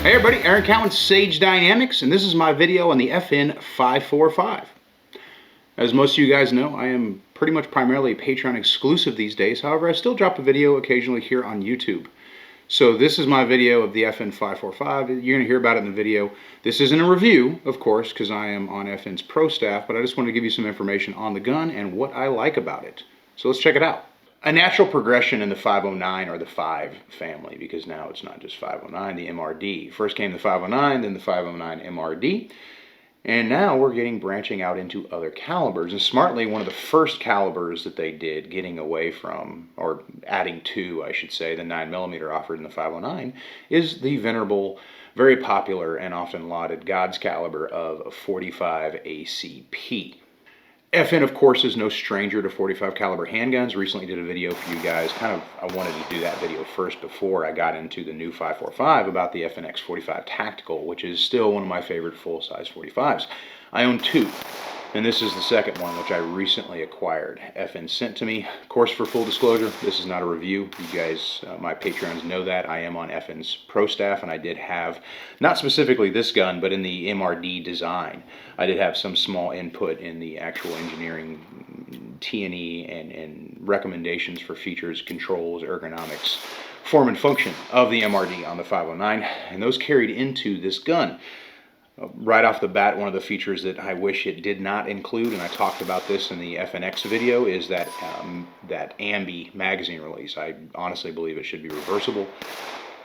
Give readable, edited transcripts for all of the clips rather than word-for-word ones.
Hey everybody, Aaron Cowan, Sage Dynamics, and this is my video on the FN 545. As most of you guys know, I am pretty much primarily a Patreon exclusive these days. However, I still drop a video occasionally here on YouTube. So this is my video of the FN 545. You're going to hear about it in the video. This isn't a review, of course, because I am on FN's pro staff, but I just wanted to give you some information on the gun and what I like about it. So let's check it out. A natural progression in the 509 or the 5 family, because now it's not just 509, the MRD. First came the 509, then the 509 MRD, and now we're branching out into other calibers. And smartly, one of the first calibers that they did, getting away from, or adding to, I should say, the 9mm offered in the 509, is the venerable, very popular, and often lauded God's caliber of 45 ACP. FN, of course, is no stranger to 45 caliber handguns. Recently did a video for you guys. I wanted to do that video first before I got into the new 545 about the FNX 45 Tactical, which is still one of my favorite full-size 45s. I own two, and this is the second one, which I recently acquired. FN sent to me. Of course, for full disclosure, this is not a review. You guys, my Patreons, know that. I am on FN's pro staff, and I did have, not specifically this gun, but in the MRD design, I did have some small input in the actual engineering T&E and recommendations for features, controls, ergonomics, form and function of the MRD on the 509, and those carried into this gun. Right off the bat, one of the features that I wish it did not include, and I talked about this in the FNX video, is that that ambi magazine release. I honestly believe it should be reversible.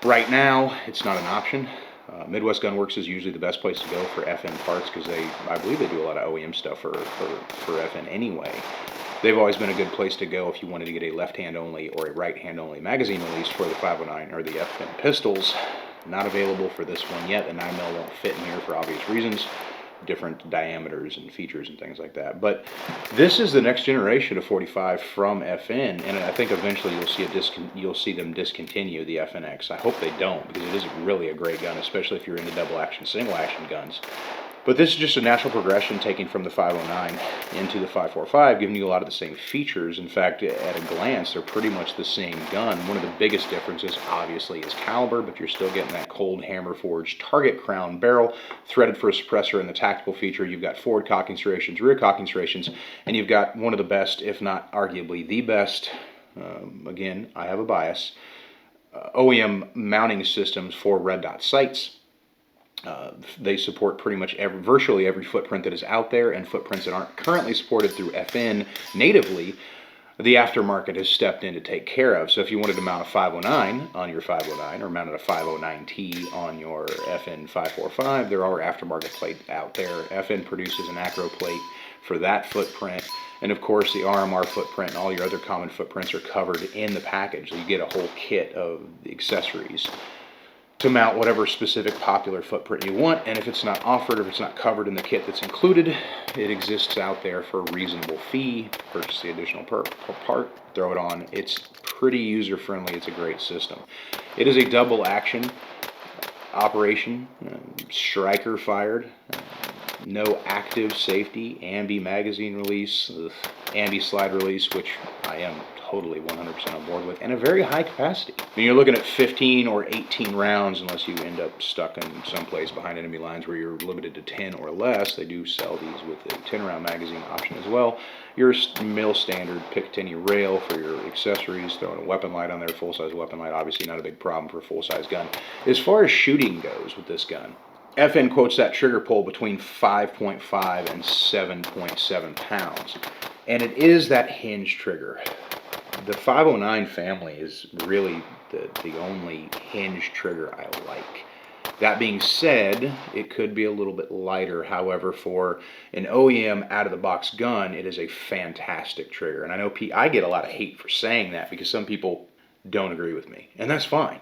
Right now, it's not an option. Midwest Gunworks is usually the best place to go for FN parts because I believe they do a lot of OEM stuff for FN anyway. They've always been a good place to go if you wanted to get a left-hand only or a right-hand only magazine release for the 509 or the FN pistols. Not available for this one yet. The 9mm won't fit in here for obvious reasons. Different diameters and features and things like that. But this is the next generation of 45 from FN, and I think eventually you'll see them discontinue the FNX. I hope they don't, because it is really a great gun, especially if you're into double action, single action guns. But this is just a natural progression taking from the 509 into the 545, giving you a lot of the same features. In fact, at a glance, they're pretty much the same gun. One of the biggest differences, obviously, is caliber, but you're still getting that cold hammer-forged target crown barrel, threaded for a suppressor in the tactical feature. You've got forward cocking serrations, rear cocking serrations, and you've got one of the best, if not arguably the best, again, I have a bias, OEM mounting systems for red dot sights. They support pretty much virtually every footprint that is out there, and footprints that aren't currently supported through FN natively, the aftermarket has stepped in to take care of. So if you wanted to mount a 509 on your 509 or mounted a 509T on your FN 545, there are aftermarket plates out there. FN produces an acro plate for that footprint, and of course the RMR footprint and all your other common footprints are covered in the package. So you get a whole kit of accessories to mount whatever specific popular footprint you want, and if it's not offered, or if it's not covered in the kit that's included, it exists out there for a reasonable fee. Purchase the additional part, throw it on. It's pretty user-friendly. It's a great system. It is a double action operation, striker fired, no active safety, ambi magazine release, ambi slide release, which I am totally 100% on board with, and a very high capacity. I mean, you're looking at 15 or 18 rounds unless you end up stuck in someplace behind enemy lines where you're limited to 10 or less. They do sell these with a 10-round magazine option as well. Your mill standard Picatinny rail for your accessories, throwing a weapon light on there, full-size weapon light, obviously not a big problem for a full-size gun. As far as shooting goes with this gun, FN quotes that trigger pull between 5.5 and 7.7 pounds, and it is that hinge trigger. The 509 family is really the only hinge trigger I like. That being said, it could be a little bit lighter. However, for an OEM out-of-the-box gun, it is a fantastic trigger. And I know I get a lot of hate for saying that because some people don't agree with me, and that's fine.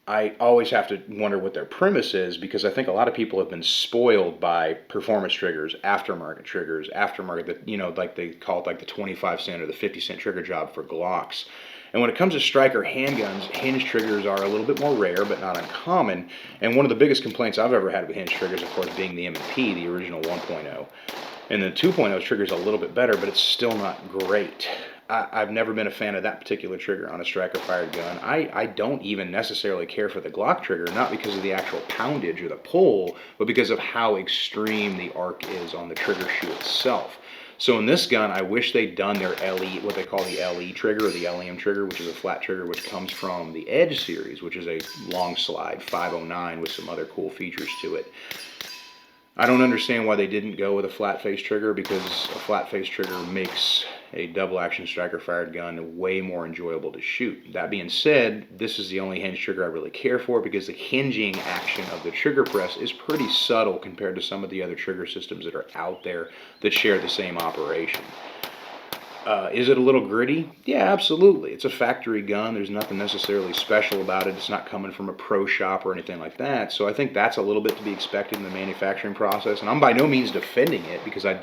I always have to wonder what their premise is, because I think a lot of people have been spoiled by performance triggers, aftermarket that, you know, like they call it like the 25-cent or the 50-cent trigger job for Glocks. And when it comes to striker handguns, hinge triggers are a little bit more rare, but not uncommon. And one of the biggest complaints I've ever had with hinge triggers, of course, being the M&P, the original 1.0. And the 2.0 trigger is a little bit better, but it's still not great. I've never been a fan of that particular trigger on a striker-fired gun. I don't even necessarily care for the Glock trigger, not because of the actual poundage or the pull, but because of how extreme the arc is on the trigger shoe itself. So in this gun, I wish they'd done their LE, what they call the LE trigger, or the LEM trigger, which is a flat trigger, which comes from the Edge series, which is a long slide 509 with some other cool features to it. I don't understand why they didn't go with a flat face trigger, because a flat face trigger makes a double action striker fired gun way more enjoyable to shoot. That being said, this is the only hinge trigger I really care for, because the hinging action of the trigger press is pretty subtle compared to some of the other trigger systems that are out there that share the same operation. Is it a little gritty? Yeah, absolutely. It's a factory gun. There's nothing necessarily special about it. It's not coming from a pro shop or anything like that. So I think that's a little bit to be expected in the manufacturing process. And I'm by no means defending it, because I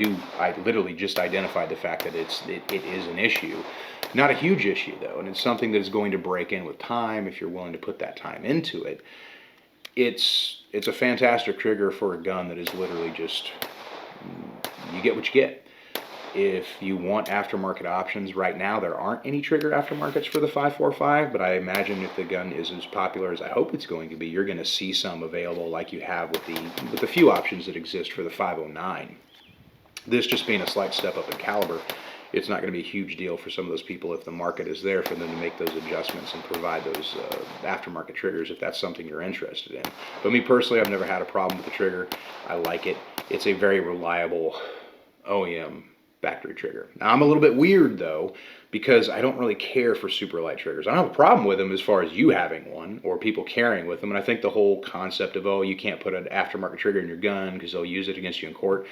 literally just identified the fact that it is an issue. Not a huge issue, though. And it's something that is going to break in with time if you're willing to put that time into it. It's a fantastic trigger for a gun that is literally just, you get what you get. If you want aftermarket options, right now there aren't any trigger aftermarkets for the 545, but I imagine if the gun is as popular as I hope it's going to be, you're going to see some available like you have with the few options that exist for the 509. This just being a slight step up in caliber, it's not going to be a huge deal for some of those people if the market is there for them to make those adjustments and provide those aftermarket triggers if that's something you're interested in. But me personally, I've never had a problem with the trigger. I like it. It's a very reliable OEM factory trigger. Now, I'm a little bit weird, though, because I don't really care for super light triggers. I don't have a problem with them as far as you having one or people carrying with them. And I think the whole concept of, oh, you can't put an aftermarket trigger in your gun because they'll use it against you in court.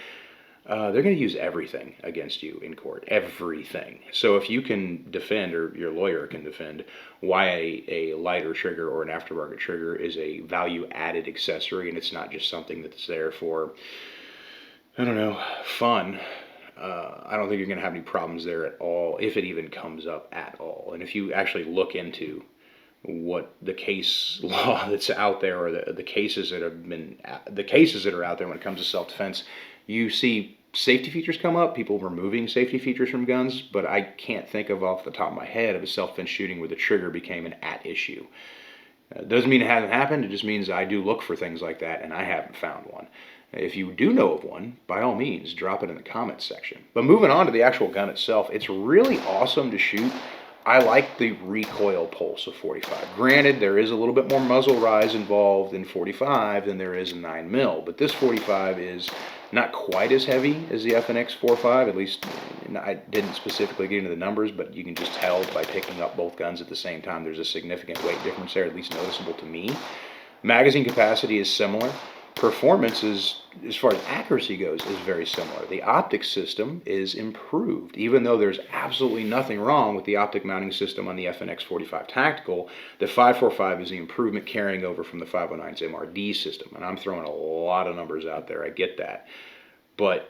They're going to use everything against you in court. Everything. So if you can defend, or your lawyer can defend, why a lighter trigger or an aftermarket trigger is a value-added accessory and it's not just something that's there for, I don't know, fun, I don't think you're going to have any problems there at all, if it even comes up at all. And if you actually look into what the case law that's out there, or the cases that are out there when it comes to self-defense, you see safety features come up, people removing safety features from guns, but I can't think of off the top of my head of a self-defense shooting where the trigger became an at issue. Doesn't mean it hasn't happened, it just means I do look for things like that, and I haven't found one. If you do know of one, by all means, drop it in the comments section. But moving on to the actual gun itself, it's really awesome to shoot. I like the recoil pulse of 45. Granted, there is a little bit more muzzle rise involved in 45 than there is in 9mm, but this 45 is not quite as heavy as the FNX 45, at least I didn't specifically get into the numbers, but you can just tell by picking up both guns at the same time there's a significant weight difference there, at least noticeable to me. Magazine capacity is similar. Performance is, as far as accuracy goes, is very similar. The optic system is improved, even though there's absolutely nothing wrong with the optic mounting system on the FNX 45 Tactical. The 545 is the improvement carrying over from the 509's MRD system, and I'm throwing a lot of numbers out there. I get that, but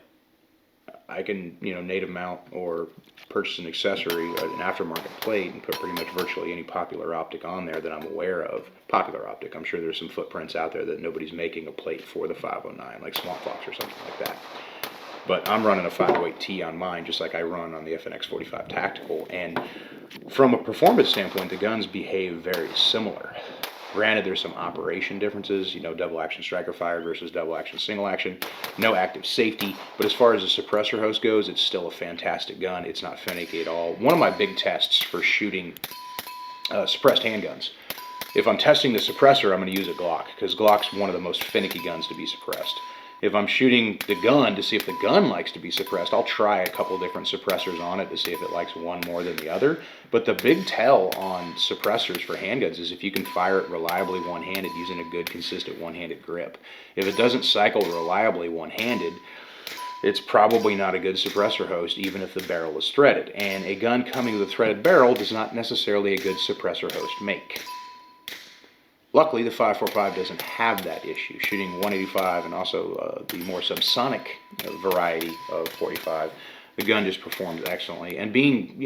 I can, native mount or purchase an accessory, an aftermarket plate, and put pretty much virtually any popular optic on there that I'm aware of. Popular optic. I'm sure there's some footprints out there that nobody's making a plate for the 509, like Swamp Fox or something like that. But I'm running a 508T on mine, just like I run on the FNX 45 Tactical. And from a performance standpoint, the guns behave very similar. Granted, there's some operation differences, double action striker fire versus double action single action. No active safety, but as far as the suppressor host goes, it's still a fantastic gun. It's not finicky at all. One of my big tests for shooting suppressed handguns, if I'm testing the suppressor, I'm going to use a Glock, because Glock's one of the most finicky guns to be suppressed. If I'm shooting the gun to see if the gun likes to be suppressed, I'll try a couple different suppressors on it to see if it likes one more than the other. But the big tell on suppressors for handguns is if you can fire it reliably one-handed using a good, consistent one-handed grip. If it doesn't cycle reliably one-handed, it's probably not a good suppressor host, even if the barrel is threaded. And a gun coming with a threaded barrel does not necessarily a good suppressor host make. Luckily, the 545 doesn't have that issue. Shooting 185 and also the more subsonic variety of 45, the gun just performs excellently. And being,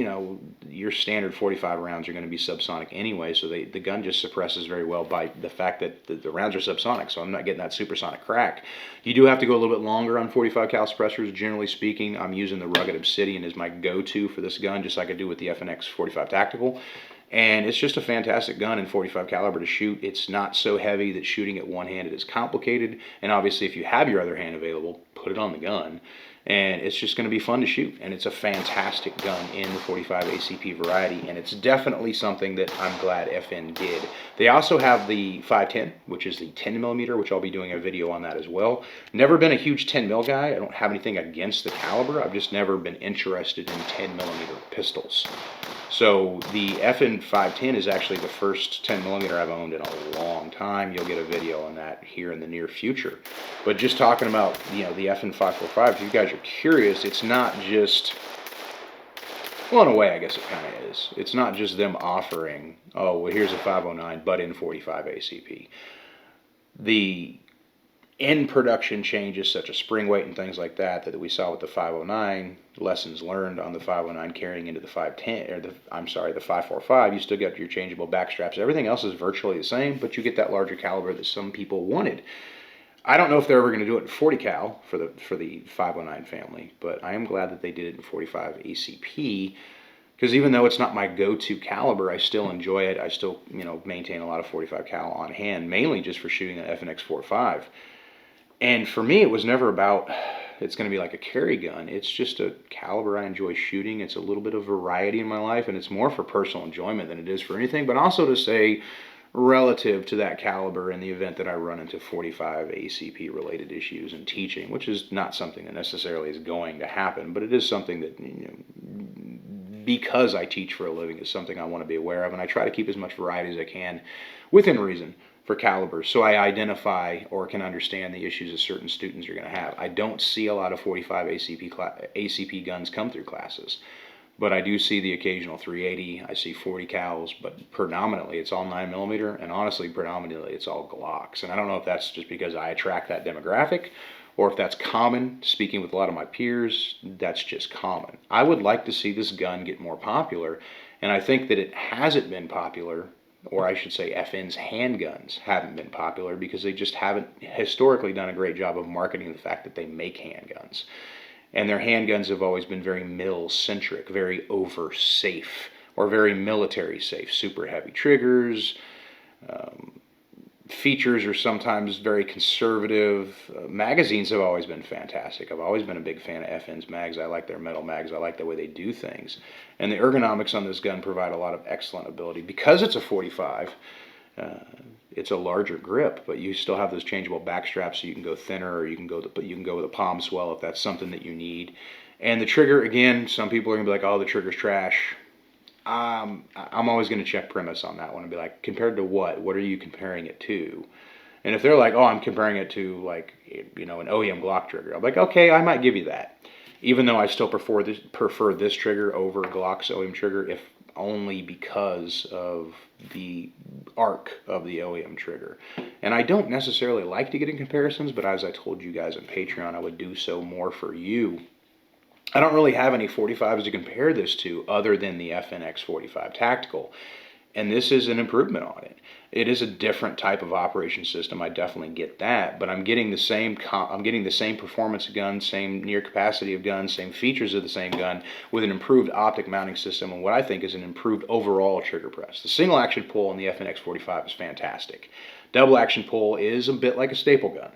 your standard 45 rounds are going to be subsonic anyway, so the gun just suppresses very well by the fact that the rounds are subsonic, so I'm not getting that supersonic crack. You do have to go a little bit longer on 45 cal suppressors. Generally speaking, I'm using the Rugged Obsidian as my go-to for this gun, just like I do with the FNX 45 Tactical. And it's just a fantastic gun in 45 caliber to shoot. It's not so heavy that shooting it one-handed is complicated. And obviously, if you have your other hand available, put it on the gun. And it's just going to be fun to shoot. And it's a fantastic gun in the 45 ACP variety. And it's definitely something that I'm glad FN did. They also have the 510, which is the 10 millimeter, which I'll be doing a video on that as well. Never been a huge 10 mil guy. I don't have anything against the caliber. I've just never been interested in 10 millimeter pistols. So the FN 510 is actually the first 10 millimeter I've owned in a long time. You'll get a video on that here in the near future. But just talking about the FN 545, if you guys are curious, it's not just, well, in a way I guess it kind of is. It's not just them offering, oh, well, here's a 509 but in 45 ACP. The in production changes such as spring weight and things like that we saw with the 509, lessons learned on the 509 carrying into the 510, or the 545, you still get your changeable back straps. Everything else is virtually the same, but you get that larger caliber that some people wanted. I don't know if they're ever going to do it in 40 cal for the 509 family, but I am glad that they did it in 45 ACP, because even though it's not my go-to caliber, I still enjoy it. I still, maintain a lot of 45 cal on hand, mainly just for shooting an FNX 45. And for me, it was never about, it's going to be like a carry gun. It's just a caliber I enjoy shooting. It's a little bit of variety in my life, and it's more for personal enjoyment than it is for anything, but also to say, relative to that caliber in the event that I run into 45 ACP related issues in teaching, which is not something that necessarily is going to happen, but it is something that, because I teach for a living, is something I want to be aware of, and I try to keep as much variety as I can within reason for calibers, so I identify or can understand the issues that certain students are going to have. I don't see a lot of 45 ACP guns come through classes, but I do see the occasional 380. I see 40 cals, but predominantly it's all 9 millimeter, and honestly, predominantly it's all Glocks. And I don't know if that's just because I attract that demographic, or if that's common. Speaking with a lot of my peers, that's just common. I would like to see this gun get more popular, and I think that it hasn't been popular, or I should say FN's handguns haven't been popular because they just haven't historically done a great job of marketing the fact that they make handguns. And their handguns have always been very mil-centric, very over-safe, or very military safe. Super heavy triggers, features are sometimes very conservative. Magazines have always been fantastic. I've always been a big fan of FN's mags. I like their metal mags. I like the way they do things. And the ergonomics on this gun provide a lot of excellent ability. Because it's a 45, it's a larger grip, but you still have those changeable back straps, so you can go thinner, or you can go with a palm swell if that's something that you need. And the trigger, again, some people are going to be like, oh, the trigger's trash. I'm always going to check premise on that one and be like, compared to what? What are you comparing it to? And if they're like, oh, I'm comparing it to like, an OEM Glock trigger, I'm like, okay, I might give you that. Even though I still prefer this trigger over Glock's OEM trigger, if only because of the arc of the OEM trigger. And I don't necessarily like to get in comparisons, but as I told you guys on Patreon, I would do so more for you. I don't really have any 45s to compare this to other than the FNX 45 Tactical, and this is an improvement on it. It is a different type of operation system. I definitely get that, but I'm getting the same performance of gun, same near capacity of gun, same features of the same gun with an improved optic mounting system and what I think is an improved overall trigger press. The single action pull on the FNX 45 is fantastic. Double action pull is a bit like a staple gun.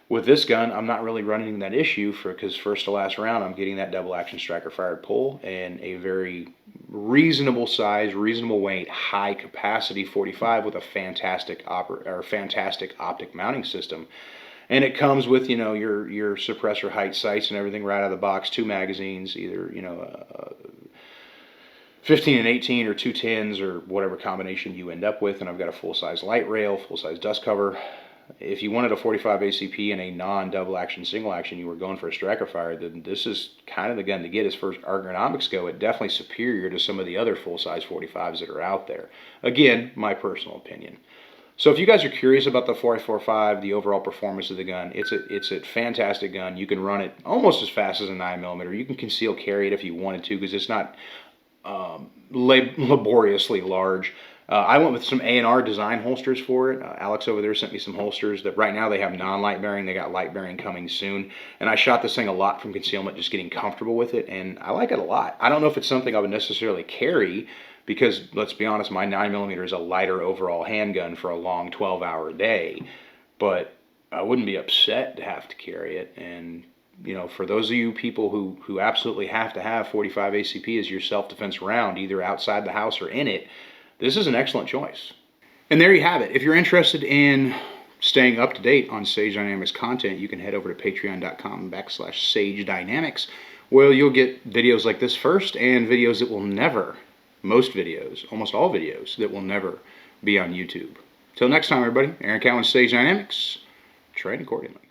With this gun, I'm not really running that issue because first to last round, I'm getting that double action striker fired pull and a very reasonable size, reasonable weight, high capacity 45 with a fantastic optic mounting system. And it comes with, your suppressor height sights and everything right out of the box, 2 magazines, either, 15 and 18 or 210s or whatever combination you end up with. And I've got a full-size light rail, full-size dust cover. If you wanted a 45 ACP and a non-double action, single action, you were going for a striker fire, then this is kind of the gun to get as far as ergonomics go. It's definitely superior to some of the other full-size 45s that are out there. Again, my personal opinion. So if you guys are curious about the 445, the overall performance of the gun, it's a fantastic gun. You can run it almost as fast as a 9mm. You can conceal carry it if you wanted to, because it's not laboriously large. I went with some A&R design holsters for it. Alex over there sent me some holsters that right now they have non-light bearing. They got light bearing coming soon. And I shot this thing a lot from concealment, just getting comfortable with it. And I like it a lot. I don't know if it's something I would necessarily carry, because let's be honest, my 9mm is a lighter overall handgun for a long 12-hour day. But I wouldn't be upset to have to carry it. And you know, for those of you people who absolutely have to have 45 ACP as your self-defense round, either outside the house or in it, this is an excellent choice. And there you have it. If you're interested in staying up to date on Sage Dynamics content, you can head over to patreon.com/Sage Dynamics, where you'll get videos like this first, and videos that will never, most videos, almost all videos, that will never be on YouTube. Till next time, everybody, Aaron Cowan, Sage Dynamics, train accordingly.